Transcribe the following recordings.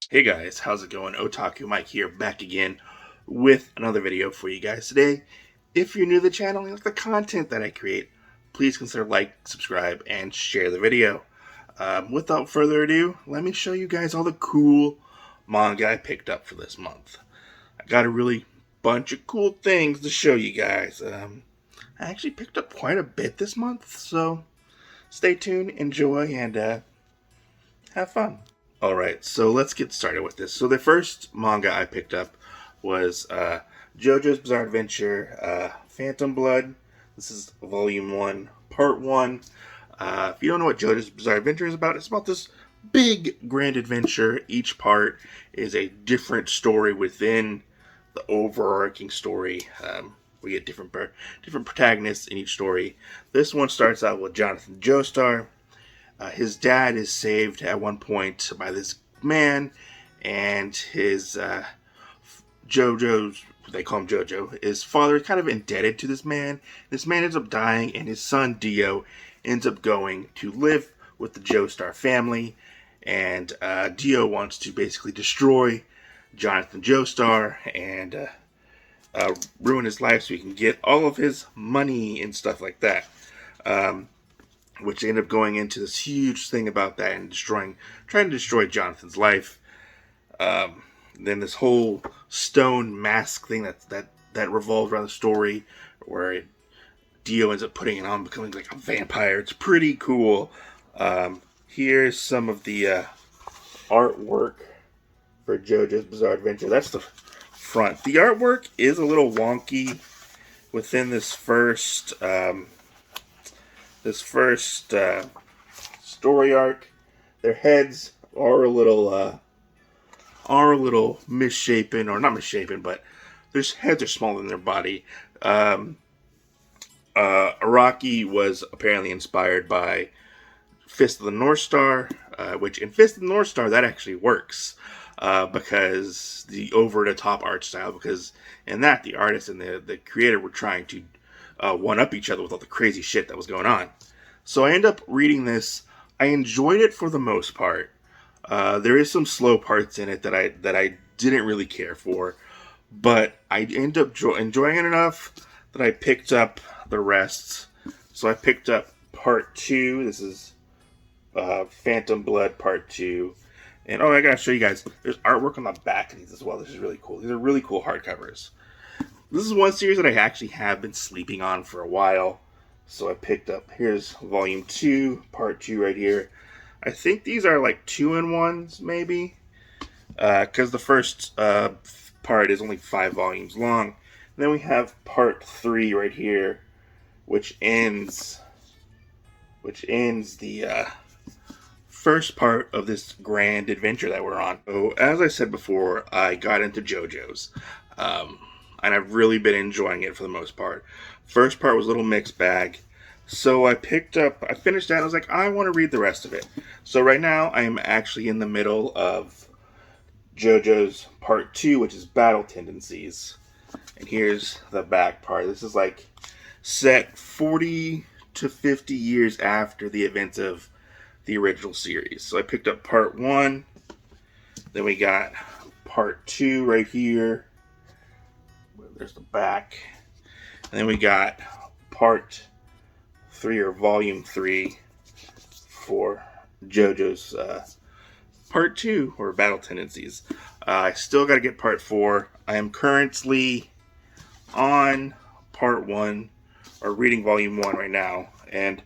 Hey guys, how's it going? Otaku Mike here, back again with another video for you guys today. If you're new to the channel and you like the content that I create, please consider like, subscribe, and share the video. Without further ado, let me show you guys all the cool manga I picked up for this month. I got a really bunch of cool things to show you guys. I actually picked up quite a bit this month, so stay tuned, enjoy, and have fun. Alright, so let's get started with this. So the first manga I picked up was Jojo's Bizarre Adventure, Phantom Blood. This is Volume 1, Part 1. If you don't know what Jojo's Bizarre Adventure is about, it's about this big, grand adventure. Each part is a different story within the overarching story. We get different protagonists in each story. This one starts out with Jonathan Joestar. His dad is saved at one point by this man, and his Jojo's, they call him Jojo, his father is kind of indebted to this man. This man ends up dying, and his son Dio ends up going to live with the Joestar family, and Dio wants to basically destroy Jonathan Joestar and ruin his life so he can get all of his money and stuff like that. Which ended up going into this huge thing about that and trying to destroy Jonathan's life. Then this whole stone mask thing that revolves around the story, where Dio ends up putting it on, becoming like a vampire. It's pretty cool. Here's some of the artwork for JoJo's Bizarre Adventure. That's the front. The artwork is a little wonky within this first story arc. Their heads are a little misshapen, or not misshapen, but their heads are smaller than their body. Araki was apparently inspired by Fist of the North Star, which in Fist of the North Star that actually works because the over-the-top art style. Because in that, the artist and the creator were trying to one-up each other with all the crazy shit that was going on. So I end up reading this. I enjoyed it for the most part. There is some slow parts in it that I didn't really care for, but I end up enjoying it enough that I picked up the rest. So I picked up Part 2. This is Phantom Blood Part 2. And I gotta show you guys, there's artwork on the back of these as well. This is really cool. These are really cool hardcovers. This is one series that I actually have been sleeping on for a while. So I picked up, here's Volume 2, Part 2 right here. I think these are like 2-in-1s, maybe. Because the first part is only 5 volumes long. And then we have Part 3 right here, which ends the first part of this grand adventure that we're on. So, as I said before, I got into JoJo's. And I've really been enjoying it for the most part. First part was a little mixed bag. So I finished that, and I was like, I want to read the rest of it. So right now, I am actually in the middle of JoJo's Part 2, which is Battle Tendencies. And here's the back part. This is like set 40 to 50 years after the events of the original series. So I picked up Part 1. Then we got Part 2 right here. There's the back. And then we got Part 3, or Volume 3, for JoJo's Part 2, or Battle Tendencies. I still got to get Part 4. I am currently on Part 1, or reading Volume 1 right now. And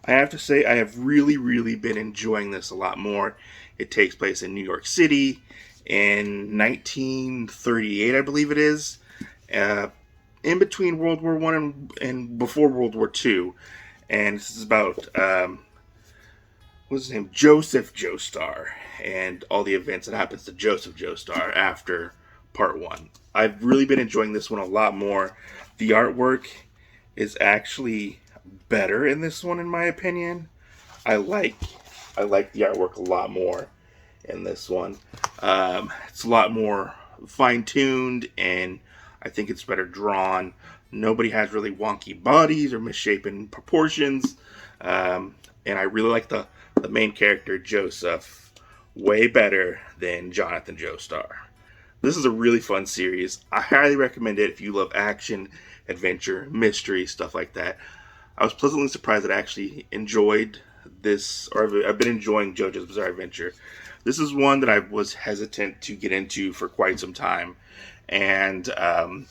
I have to say, I have really, really been enjoying this a lot more. It takes place in New York City in 1938, I believe it is. In between World War I and before World War II. And this is about, what's his name? Joseph Joestar. And all the events that happens to Joseph Joestar after Part 1. I've really been enjoying this one a lot more. The artwork is actually better in this one, in my opinion. I like the artwork a lot more in this one. It's a lot more fine-tuned, and I think it's better drawn. Nobody has really wonky bodies or misshapen proportions. And I really like the main character, Joseph, way better than Jonathan Joestar. This is a really fun series. I highly recommend it if you love action, adventure, mystery, stuff like that. I was pleasantly surprised that I actually enjoyed this, or I've been enjoying JoJo's Bizarre Adventure. This is one that I was hesitant to get into for quite some time, and I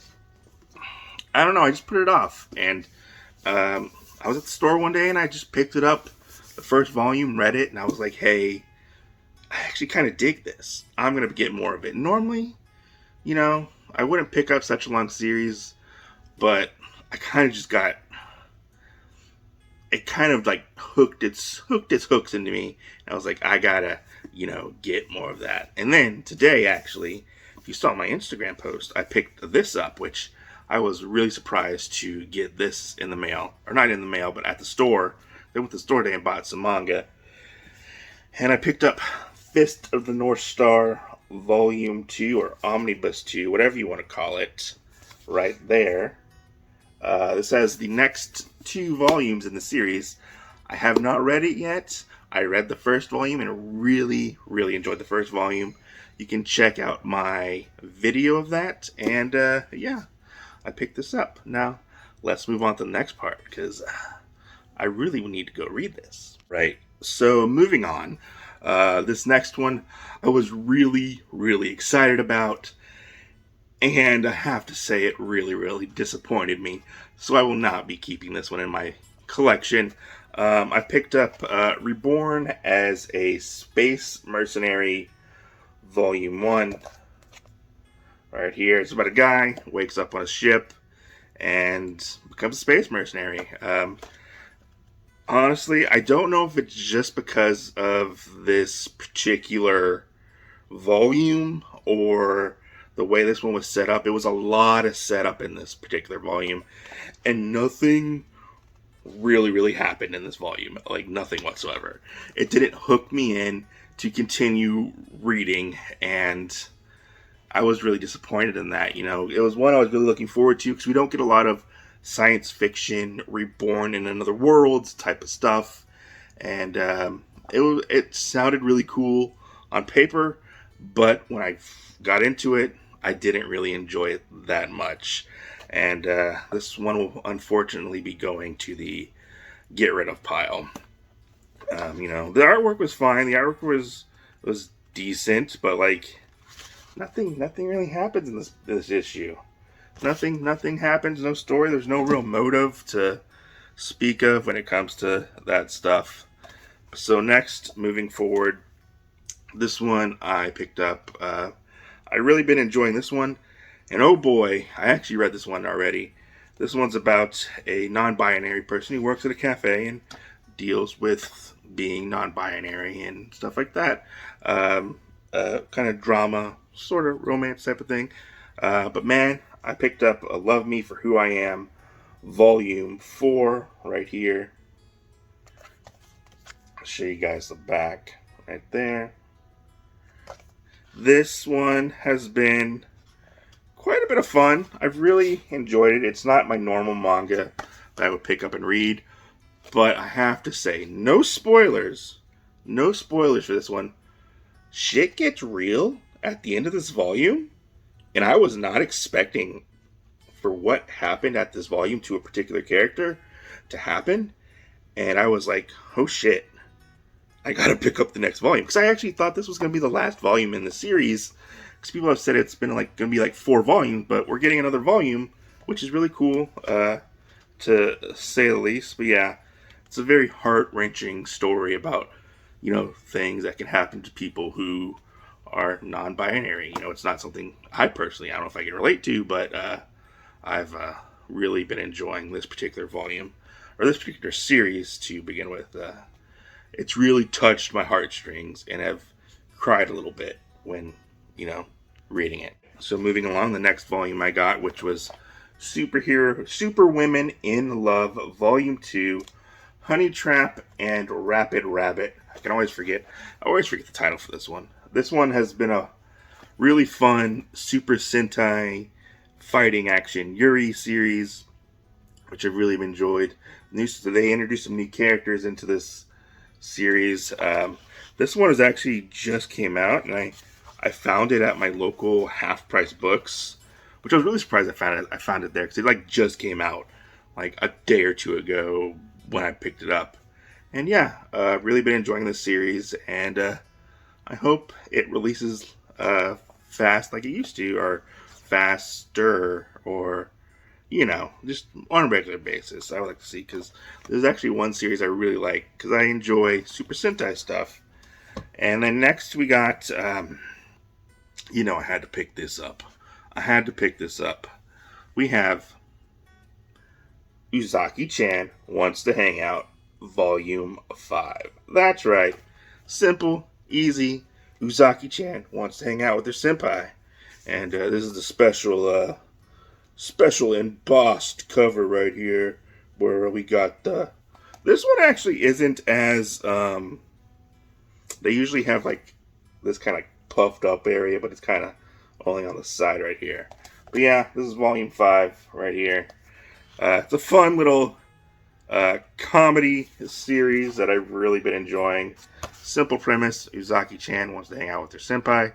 don't know, I just put it off. And I was at the store one day and I just picked it up, the first volume, read it, and I was like, hey, I actually kind of dig this. I'm going to get more of it. Normally, you know, I wouldn't pick up such a long series, but I kind of just got, it kind of like hooked its hooks into me. And I was like, I gotta, get more of that. And then today, actually, if you saw my Instagram post, I picked this up, which I was really surprised to get this in the mail. Or not in the mail, but at the store. They went to the store today and bought some manga. And I picked up Fist of the North Star Volume 2, or Omnibus 2, whatever you want to call it, right there. This has the next 2 volumes in the series. I have not read it yet. I read the first volume and really, really enjoyed the first volume. You can check out my video of that. And yeah, I picked this up. Now, let's move on to the next part, because I really need to go read this. Right, so moving on. This next one I was really, really excited about. And I have to say, it really, really disappointed me. So I will not be keeping this one in my collection. I picked up Reborn as a Space Mercenary Volume 1. Right here. It's about a guy who wakes up on a ship and becomes a space mercenary. Honestly, I don't know if it's just because of this particular volume or the way this one was set up. It was a lot of setup in this particular volume, and nothing really, really happened in this volume. Like, nothing whatsoever. It didn't hook me in to continue reading, and I was really disappointed in that. It was one I was really looking forward to, because we don't get a lot of science fiction, reborn in another world type of stuff, and it sounded really cool on paper, but when I got into it, I didn't really enjoy it that much. And this one will unfortunately be going to the get rid of pile. The artwork was fine. The artwork was decent, but like nothing really happens in this issue. Nothing happens. No story. There's no real motive to speak of when it comes to that stuff. So next, moving forward, this one I picked up. I really been enjoying this one. And oh boy, I actually read this one already. This one's about a non-binary person who works at a cafe and deals with being non-binary and stuff like that. Kind of drama, sort of romance type of thing. But man, I picked up a Love Me for Who I Am, Volume 4, right here. I'll show you guys the back right there. This one has been quite a bit of fun. I've really enjoyed it. It's not my normal manga that I would pick up and read, but I have to say, no spoilers. No spoilers for this one. Shit gets real at the end of this volume, and I was not expecting for what happened at this volume to a particular character to happen, and I was like, oh shit, I gotta pick up the next volume, because I actually thought this was going to be the last volume in the series, because people have said it's been like going to be like 4 volumes, but we're getting another volume, which is really cool, to say the least. But yeah, it's a very heart-wrenching story about, things that can happen to people who are non-binary. It's not something I don't know if I can relate to, but I've really been enjoying this particular volume, or this particular series to begin with. It's really touched my heartstrings, and I've cried a little bit when, reading it. So moving along, the next volume I got, which was Super Women in Love, Volume 2, Honey Trap and Rapid Rabbit. I always forget the title for this one. This one has been a really fun Super Sentai fighting action Yuri series, which I've really enjoyed. They introduced some new characters into this series. This one is actually just came out, and I found it at my local half price books, which I was really surprised I found it there because it like just came out like a day or two ago when I picked it up. And yeah, really been enjoying this series, and I hope it releases fast like it used to, or faster, or just on a regular basis. I would like to see, because there's actually one series I really like because I enjoy Super Sentai stuff. And then next we got, I had to pick this up. We have Uzaki-chan Wants to Hang Out, Volume 5. That's right. Simple, easy. Uzaki-chan wants to hang out with her senpai. And this is the special embossed cover right here, where we got this one actually isn't as they usually have like this kind of puffed up area, but it's kind of only on the side right here. But yeah, this is volume 5 right here. It's a fun little comedy series that I've really been enjoying. Simple premise: Uzaki-chan wants to hang out with her senpai.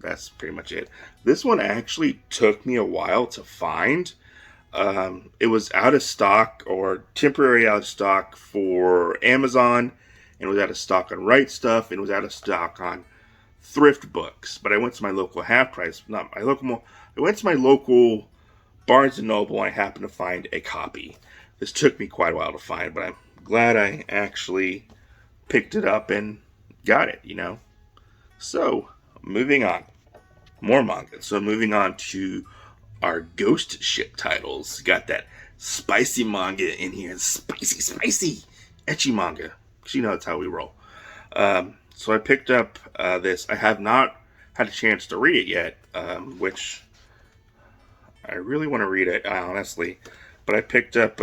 That's pretty much it. This one actually took me a while to find. It was out of stock, or temporary out of stock, for Amazon, and it was out of stock on Right Stuff, and it was out of stock on thrift books. But I went to my local half price, not my local, I went to my local Barnes & Noble, and I happened to find a copy. This took me quite a while to find, but I'm glad I actually picked it up and got it, So, moving on. More manga. So moving on to our ghost ship titles. Got that spicy manga in here. Spicy. Ecchi manga. Because that's how we roll. So I picked up this. I have not had a chance to read it yet, which I really want to read it, honestly. But I picked up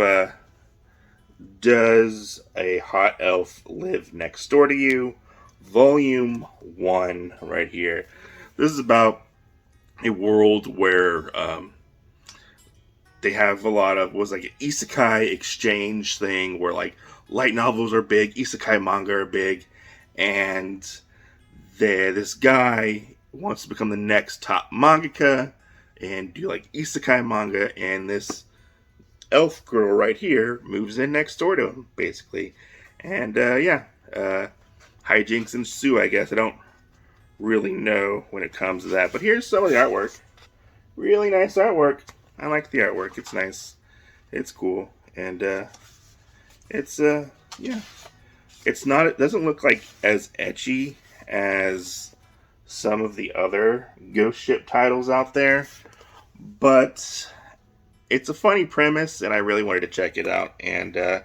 Does a Hot Elf Live Next Door to You? Volume 1 right here. This is about a world where they have a lot of, was like an isekai exchange thing, where like light novels are big, isekai manga are big, and this guy wants to become the next top mangaka and do like isekai manga, and this elf girl right here moves in next door to him, basically. And hijinks ensue, I guess. I don't really know when it comes to that, but here's some of the artwork. Really nice artwork. I like the artwork. It's nice. It's cool. And it's it's not, it doesn't look like as ecchi as some of the other ghost ship titles out there, but it's a funny premise, and I really wanted to check it out and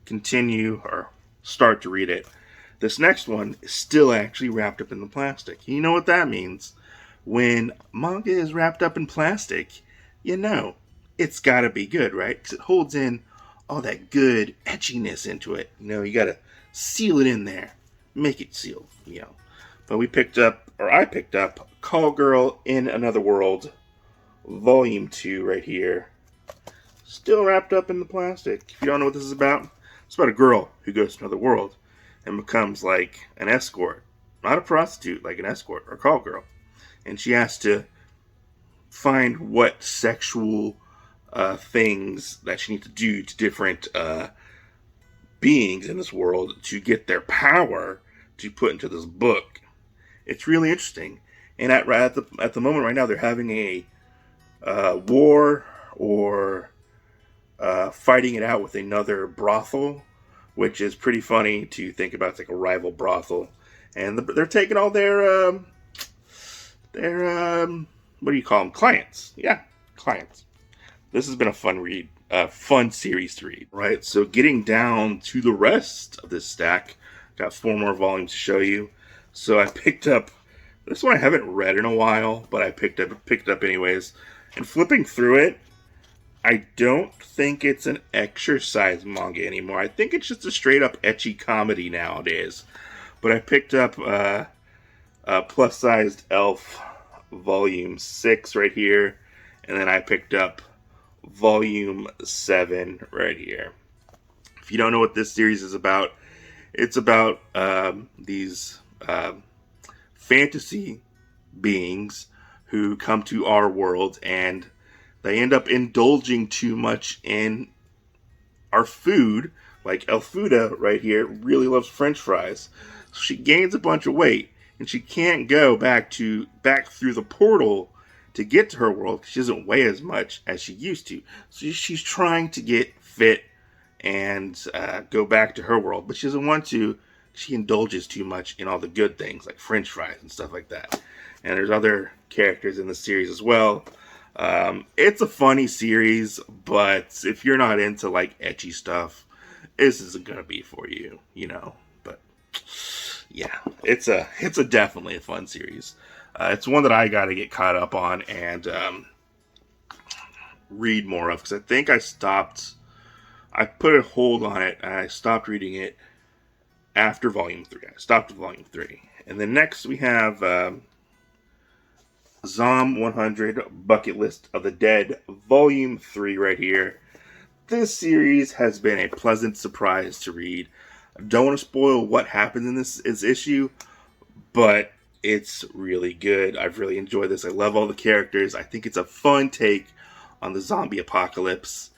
continue or start to read it. This next one is still actually wrapped up in the plastic. You know what that means? When manga is wrapped up in plastic, it's got to be good, right? Because it holds in all that good etchiness into it. You got to seal it in there. Make it sealed, But I picked up Call Girl in Another World, Volume 2 right here. Still wrapped up in the plastic. If you don't know what this is about, it's about a girl who goes to another world and becomes like an escort. Not a prostitute, like an escort or call girl. And she has to find what sexual things that she needs to do to different beings in this world to get their power to put into this book. It's really interesting. And at the moment right now, they're having a war, or fighting it out with another brothel, which is pretty funny to think about. It's like a rival brothel, and they're taking all their what do you call them? Clients. Yeah, clients. This has been a fun read, fun series to read. Right, so getting down to the rest of this stack, got 4 more volumes to show you. So I picked up this one. I haven't read in a while, but I picked it up anyways. And flipping through it, I don't think it's an exercise manga anymore. I think it's just a straight up ecchi comedy nowadays. But I picked up Plus Sized Elf Volume 6 right here. And then I picked up Volume 7 right here. If you don't know what this series is about, It's about these fantasy beings who come to our world, and they end up indulging too much in our food. Like Elfuda right here really loves French fries. So she gains a bunch of weight, and she can't go back through the portal to get to her world because she doesn't weigh as much as she used to. So she's trying to get fit and go back to her world, but she doesn't want to. She indulges too much in all the good things like French fries and stuff like that. And there's other characters in the series as well. It's a funny series, but if you're not into like ecchi stuff, this isn't gonna be for you, you know. But yeah, it's a definitely a fun series. It's one that I got to get caught up on and read more of, because I think I put a hold on it and I stopped reading it after Volume 3. I stopped at Volume 3. And then next we have Zom 100 Bucket List of the Dead, Volume 3 right here. This series has been a pleasant surprise to read. I don't want to spoil what happens in this issue, but it's really good. I've really enjoyed this. I love all the characters. I think it's a fun take on the zombie apocalypse,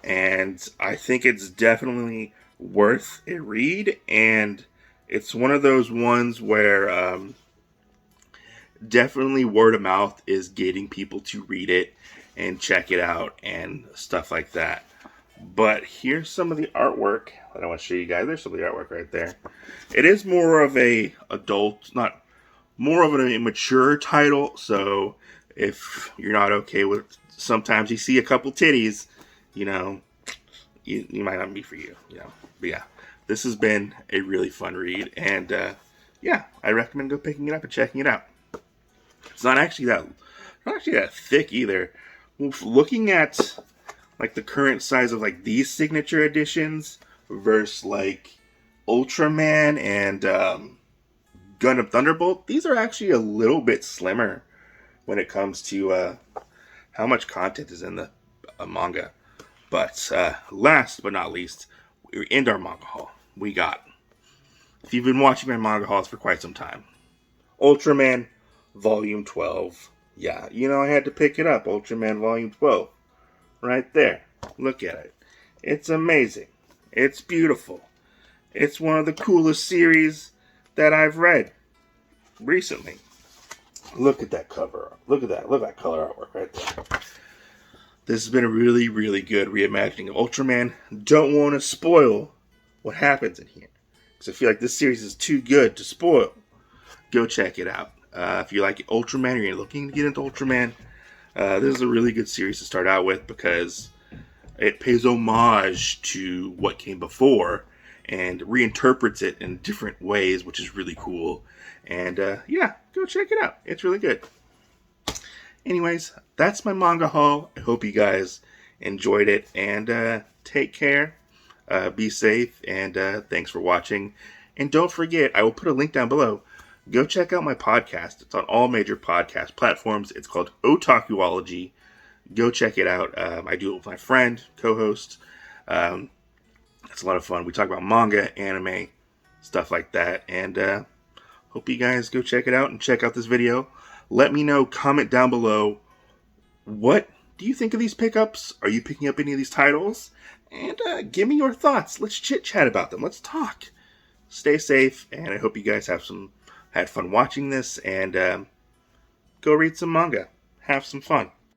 and I think it's definitely worth a read. And it's one of those ones where definitely word of mouth is getting people to read it and check it out and stuff like that. But here's some of the artwork that I want to show you guys. There's some of the artwork right there. It is more of a adult, not more of an immature title. So if you're not okay with, sometimes you see a couple titties, you know, you might not be for you, you know. But yeah, this has been a really fun read, and yeah, I recommend go picking it up and checking it out. It's not actually that thick either. Looking at like the current size of like these signature editions versus like Ultraman and Gundam Thunderbolt, these are actually a little bit slimmer when it comes to how much content is in the manga. But last but not least, we end our manga haul. We got, if you've been watching my manga hauls for quite some time, Ultraman Volume 12. Yeah, you know, I had to pick it up. Ultraman Volume 12. Right there. Look at it. It's amazing. It's beautiful. It's one of the coolest series that I've read recently. Look at that cover. Look at that. Look at that color artwork right there. This has been a really, really good reimagining of Ultraman. Don't want to spoil what happens in here, because I feel like this series is too good to spoil. Go check it out. If you like Ultraman or you're looking to get into Ultraman, this is a really good series to start out with, because it pays homage to what came before and reinterprets it in different ways, which is really cool. And yeah, go check it out. It's really good. Anyways, that's my manga haul. I hope you guys enjoyed it, and take care. Be safe, and thanks for watching. And don't forget, I will put a link down below. Go check out my podcast. It's on all major podcast platforms. It's called Otakuology. Go check it out. I do it with my friend, co-host. It's a lot of fun. We talk about manga, anime, stuff like that. And hope you guys go check it out and check out this video. Let me know, comment down below, what do you think of these pickups? Are you picking up any of these titles? And give me your thoughts. Let's chit-chat about them. Let's talk. Stay safe, and I hope you guys had fun watching this, and go read some manga. Have some fun.